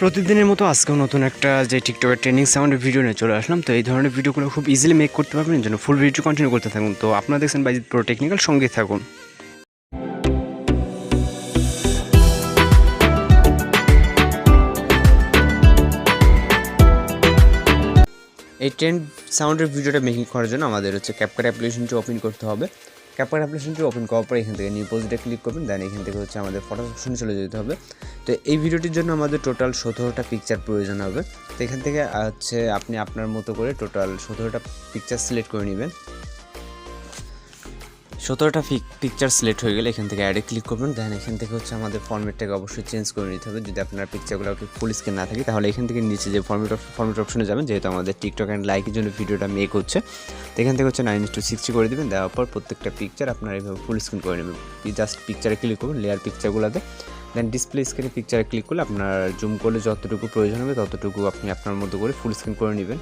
প্রতিদিনের মতো আজকেও নতুন একটা যে টিকটকের ট্রেন্ডিং সাউন্ডের ভিডিও নিয়ে চলে আসলাম। তো এই ধরনের ভিডিওগুলো খুব ইজিলি মেক করতে পারবেন, এর জন্য ফুল ভিডিও কন্টিনিউ করতে থাকুন। তো আপনারা দেখছেন বাইজিদ প্রো টেকনিক্যাল, সঙ্গে থাকুন। এই ট্রেন্ড সাউন্ডের ভিডিওটা মেকিং করার জন্য আমাদের CapCut অ্যাপ্লিকেশনটি ওপেন করতে হবে। CapCut অ্যাপ্লিকেশনটি ওপেন করার পর এখান থেকে নিউ প্রজেক্টে ক্লিক করবেন, দেন এখান থেকে আমাদের ফটো অপশনে চলে যেতে হবে। তো এই ভিডিওটির জন্য আমাদের টোটাল 17টা পিকচার প্রয়োজন হবে। তো এখান থেকে আপনি আপনার মতো করে টোটাল 17টা পিকচার সিলেক্ট করে নেবেন। 17টা পিকচার সিলেক্ট হয়ে গেলে এখান থেকে অ্যাডে ক্লিক করবেন, দেন এখান থেকে আমাদের ফরম্যাটটাকে অবশ্যই চেঞ্জ করে নিতে হবে। যদি আপনার পিকচারগুলোকে ফুল স্ক্রিন না থাকে তাহলে এখান থেকে নিচে যে ফরম্যাট অপশনে যাবেন, যেহেতু আমাদের টিকটক অ্যান্ড লাইকের জন্য ভিডিওটা মেক হচ্ছে। তো এখান থেকে 9:60 করে দেবেন। দেওয়ার পর প্রত্যেকটা পিকচার আপনারা এইভাবে ফুল স্ক্রিন করে নেবেন। জাস্ট পিকচারে ক্লিক করবেন, লেয়ার পিকচারগুলোতে, দেন ডিসপ্লে স্ক্রিনে পিকচারে ক্লিক করলে আপনার জুম করলে যতটুকু প্রয়োজন হবে ততটুকু আপনি আপনার মতো করে ফুল স্ক্রিন করে নেবেন।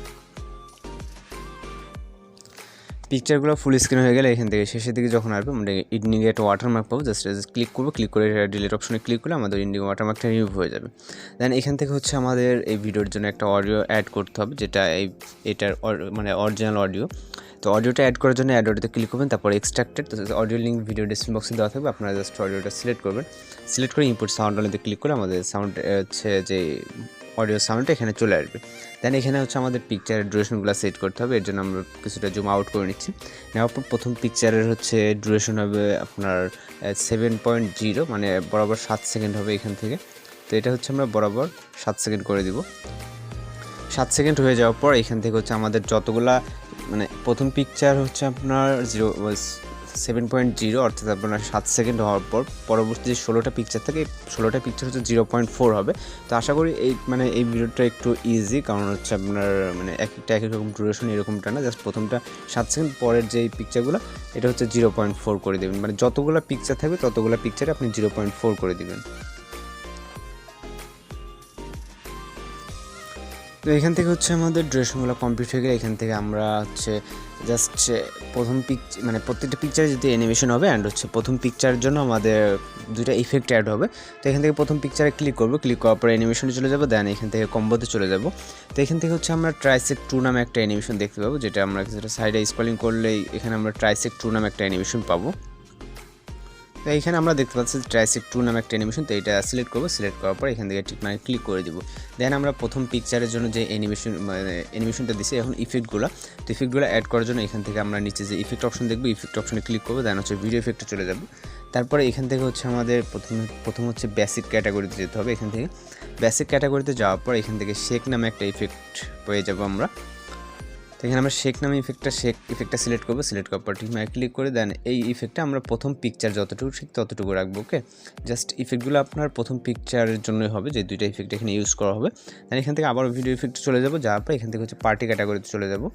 পিকচারগুলো ফুল স্ক্রিন হয়ে গেলে এখান থেকে শেষের দিকে যখন আসবে আমরা ইন্ডিকেট ওয়াটারমার্ক পাবো। জাস্ট ক্লিক করবো, ক্লিক করে ডিলিট অপশনে ক্লিক করলে আমাদের ইন্ডিকেট ওয়াটারমার্কটা রিমুভ হয়ে যাবে। দেন এখান থেকে আমাদের এই ভিডিওর জন্য একটা অডিও অ্যাড করতে হবে, যেটা এটার অরিজিনাল অডিও। তো অডিওটা অ্যাড করার জন্য অ্যাড অডিওতে ক্লিক করবেন, তারপর এক্সট্রাক্টেড। তো অডিও লিঙ্ক ভিডিও ডেসক্রিপশন বক্সে দেওয়া থাকবে, আপনারা জাস্ট অডিওটা সিলেক্ট করবেন। সিলেক্ট করে ইম্পোর্ট সাউন্ড অনেতে ক্লিক করে আমাদের সাউন্ড যে অডিও সাউন্ডটা এখানে চলে আসবে। দেন এখানে আমাদের পিকচারের ডিউরেশনগুলো সেট করতে হবে। এর জন্য আমরা কিছুটা জুম আউট করে নিচ্ছি। নেওয়ার পর প্রথম পিকচারের ডিউরেশন হবে আপনার 7.0, মানে বরাবর 7 সেকেন্ড হবে এখান থেকে। তো এটা আমরা বরাবর 7 সেকেন্ড করে দিব। 7 সেকেন্ড হয়ে যাওয়ার পর এখান থেকে আমাদের যতগুলা প্রথম পিকচার আপনার 7.0, অর্থাৎ আপনার 7 সেকেন্ড হওয়ার পর পরবর্তী যে 16টা পিকচার থাকে, 16টা পিকচার 0.4 হবে। তো আশা করি এই ভিডিওটা একটু ইজি, কারণ আপনার একটা এক রকম ডিউরেশন এরকমটা না। জাস্ট প্রথমটা 7 সেকেন্ড, পরের যে পিকচারগুলো এটা 0.4 করে দেবেন। যতগুলো পিকচার থাকবে ততগুলো পিকচারে আপনি 0.4 করে দিবেন। তো এখান থেকে আমাদের ডিউরেশনগুলো কমপ্লিট হয়ে গেলে এখান থেকে আমরা জাস্ট প্রথম প্রত্যেকটা পিকচারে যদি অ্যানিমেশন হবে, অ্যান্ড প্রথম পিকচারের জন্য আমাদের দুইটা ইফেক্ট অ্যাড হবে। তো এখান থেকে প্রথম পিকচারে ক্লিক করবো, ক্লিক করার পর অ্যানিমেশনে চলে যাবো, দেন এখান থেকে কম্বোতে চলে যাব। তো এখান থেকে আমরা ট্রাইসেক্ট 2 নামে একটা অ্যানিমেশন দেখতে পাবো, যেটা আমরা সাইডে স্ক্রলিং করলেই এখানে আমরা ট্রাইসেক্ট 2 নামে একটা অ্যানিমেশন পাবো। তো এইখানে আমরা দেখতে পাচ্ছি ট্রাইসেক্ট 2 নামে একটা অ্যানিমেশন। তো এটা সিলেক্ট করবো, সিলেক্ট করার পর এখান থেকে ক্লিক করে দিব। দেন আমরা প্রথম পিকচারের জন্য যে অ্যানিমেশনটা দিচ্ছি এখন ইফেক্টগুলো, তো ইফেক্টগুলো অ্যাড করার জন্য এখান থেকে আমরা নিচে যে ইফেক্ট অপশন দেখবো, ইফেক্ট অপশনে ক্লিক করবো, দেন ভিডিও ইফেক্টে চলে যাবো। তারপরে এখান থেকে আমাদের প্রথম বেসিক ক্যাটাগরিতে যেতে হবে। এখান থেকে বেসিক ক্যাটাগরিতে যাওয়ার পর এখান থেকে শেক নামে একটা ইফেক্ট পেয়ে যাবো আমরা। তো এখানে আমরা শেক নামে ইফেক্টটা সিলেক্ট করবো, সিলেক্ট করার পর ক্লিক করে দেন এই ইফেক্টটা আমরা প্রথম পিকচার যতটুকু ঠিক ততটুকু রাখবো। ওকে, জাস্ট ইফেক্টগুলো আপনার প্রথম পিকচারের জন্যই হবে, যে দুইটা ইফেক্ট এখানে ইউজ করা হবে। দেন এখান থেকে আবার ভিডিও ইফেক্টে চলে যাবো, যাওয়ার পর এখান থেকে পার্টি ক্যাটাগরিতে চলে যাবো।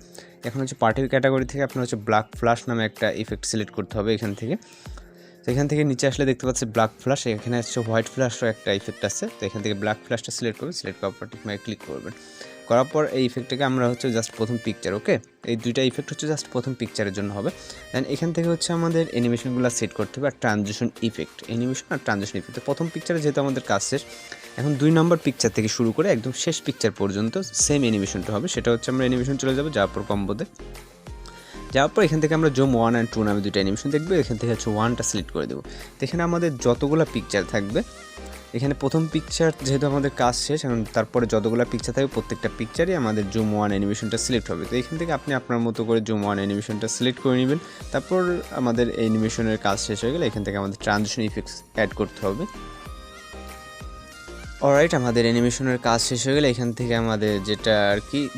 এখন পার্টি ক্যাটাগরি থেকে আপনার ব্ল্যাক ফ্ল্যাশ নামে একটা ইফেক্ট সিলেক্ট করতে হবে এখান থেকে। তো এখান থেকে নিচে আসলে দেখতে পাচ্ছি ব্ল্যাক ফ্ল্যাশ, এখানে হোয়াইট ফ্ল্যাশও একটা ইফেক্ট আছে। তো এখান থেকে ব্ল্যাক ফ্ল্যাশটা সিলেক্ট করবেন, সিলেক্ট করার পর ক্লিক করবেন। করার পর এই ইফেক্টটাকে আমরা জাস্ট প্রথম পিকচার, ওকে, এই দুইটা ইফেক্ট জাস্ট প্রথম পিকচারের জন্য হবে। দেন এখান থেকে আমাদের অ্যানিমেশনগুলো সেট করতে হবে, আর ট্রানজিশন ইফেক্ট, অ্যানিমেশন আর ট্রানজিশন ইফেক্ট। প্রথম পিকচারে যেহেতু আমাদের কাজ শেষ, এখন 2 নম্বর পিকচার থেকে শুরু করে একদম শেষ পিকচার পর্যন্ত সেম অ্যানিমেশনটা হবে। সেটা আমরা অ্যানিমেশন চলে যাবো, যাওয়ার পর কম্বোতে যাওয়ার পর এখান থেকে আমরা জুম 1 and 2 নামে দুইটা অ্যানিমেশন দেখবো। এখান থেকে 1টা সিলেক্ট করে দেবো। তো এখানে আমাদের যতগুলো পিকচার থাকবে, এখানে প্রথম পিকচার যেহেতু আমাদের কাজ শেষ, এখন তারপরে যতগুলো পিকচার থাকবে প্রত্যেকটা পিকচারই আমাদের জুম 1 অ্যানিমেশনটা সিলেক্ট হবে। তো এখান থেকে আপনি আপনার মতো করে জুম 1 অ্যানিমেশনটা সিলেক্ট করে নেবেন। তারপর আমাদের অ্যানিমেশনের কাজ শেষ হয়ে গেলে এখান থেকে আমাদের ট্রানজিশন ইফেক্টস অ্যাড করতে হবে। অলরাইট, আমাদের অ্যানিমেশনের কাজ শেষ হয়ে গেলে এখান থেকে আমাদের যেটা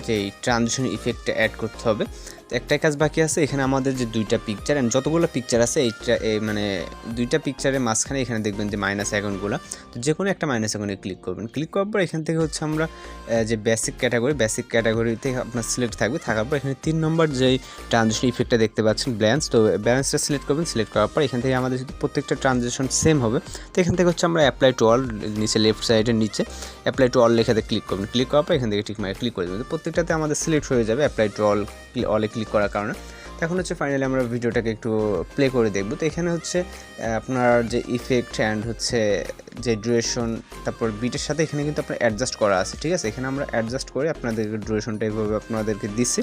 যেই ট্রানজিশন ইফেক্টটা অ্যাড করতে হবে। তো একটাই কাজ বাকি আছে, এখানে আমাদের যে দুইটা পিকচার অ্যান্ড যতগুলো পিকচার আছে এইটা দুইটা পিকচারের মাঝখানে এখানে দেখবেন যে মাইনাস আইকনগুলো। তো যে কোনো একটা মাইনাস আইকনে ক্লিক করবেন। ক্লিক করার পর এখান থেকে আমরা যে বেসিক ক্যাটাগরিতে আপনার সিলেক্ট থাকবে। থাকার পর এখানে 3 নম্বর যেই ট্রানজিশন ইফেক্টটা দেখতে পাচ্ছেন ব্যালেন্স, তো ব্যালেন্সটা সিলেক্ট করবেন। সিলেক্ট করার পর এখান থেকে আমাদের যদি প্রত্যেকটা ট্রানজিশন সেম হবে, তো এখান থেকে আমরা অ্যাপ্লাই টু অল, নিচে লেফট সাইডের নিচে অ্যাপ্লাই টু অল লেখাতে ক্লিক করবেন। ক্লিক করার পর এখান থেকে ক্লিক করে দেবেন। প্রত্যেকটাতে আমাদের সিলেক্ট হয়ে যাবে অ্যাপ্লাই টু অলে ক্লিক করার কারণে। এখন হচ্ছে ফাইনালি আমরা ভিডিওটাকে একটু প্লে করে দেখব। তো এখানে হচ্ছে আপনার যে ইফেক্ট অ্যান্ড হচ্ছে যে ডিউরেশন, তারপর বিটের সাথে এখানে কিন্তু আপনার অ্যাডজাস্ট করা আছে, ঠিক আছে। এখানে আমরা অ্যাডজাস্ট করে আপনাদেরকে ডিউরেশনটা এইভাবে আপনাদেরকে দিচ্ছি।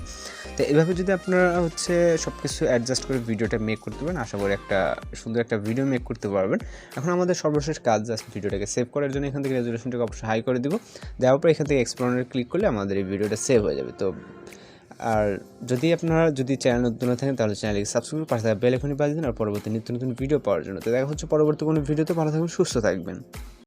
তো এইভাবে যদি আপনারা হচ্ছে সব কিছু অ্যাডজাস্ট করে ভিডিওটা মেক করতে পারেন, আশা করি একটা সুন্দর একটা ভিডিও মেক করতে পারবেন। এখন আমাদের সর্বশেষ কাজ জাস্ট ভিডিওটাকে সেভ করার জন্য এখান থেকে রেজুলেশনটাকে অবশ্যই হাই করে দিব। দেওয়ার পর এখান থেকে এক্সপ্লোরে ক্লিক করলে আমাদের এই ভিডিওটা সেভ হয়ে যাবে। তো আর যদি আপনারা চ্যানেল নতুন না থাকেন তাহলে চ্যানেলকে সাবস্ক্রাইব করে পাশে থাকা বেল আইকনে বাজিয়ে দিন আর পরবর্তী নিত্য নতুন ভিডিও পাওয়ার জন্য। তো দেখা হচ্ছে পরবর্তী কোনো ভিডিওতে। ভালো থাকবেন, সুস্থ থাকবেন।